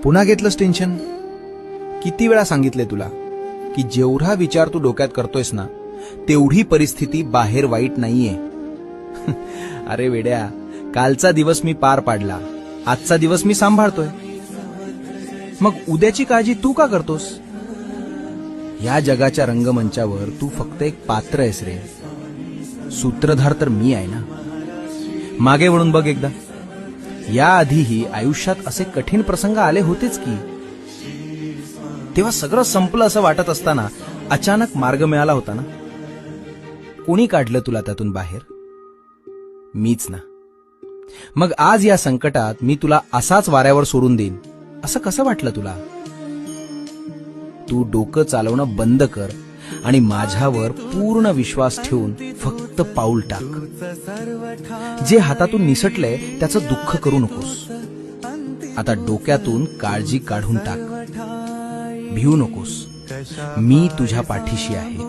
पुन्हा घेतलंस टेन्शन? किती वेळा सांगितले तुला की जेवढा विचार तू डोक्यात करतोयस ना तेवढी परिस्थिती बाहेर वाईट नाहीये. अरे वेड्या, कालचा दिवस मी पार पाडला, आजचा दिवस मी सांभाळतोय. मग उद्याची काळजी तू का करतोस? या जगाच्या रंगमंचावर तू फक्त एक पात्र आहेस रे. सूत्रधार तर मी आहे ना. मागे वळून बघ एकदा. याआधीही आयुष्यात असे कठीण प्रसंग आले होतेच की. तेव्हा सगळं संपलं असं वाटत असताना अचानक मार्ग मिळाला होता ना. कोणी काढलं तुला त्यातून बाहेर? मीच ना. मग आज या संकटात मी तुला असाच वाऱ्यावर सोडून देईन असं कसं वाटलं तुला? तू डोकं चालवणं बंद कर आणि माझ्यावर पूर्ण विश्वास ठेवून फक्त पाऊल टाक. जे हातातून निसटलंय त्याचं दुःख करू नकोस. आता डोक्यातून काळजी काढून टाक. भिवू नकोस. मी तुझ्या पाठीशी आहे.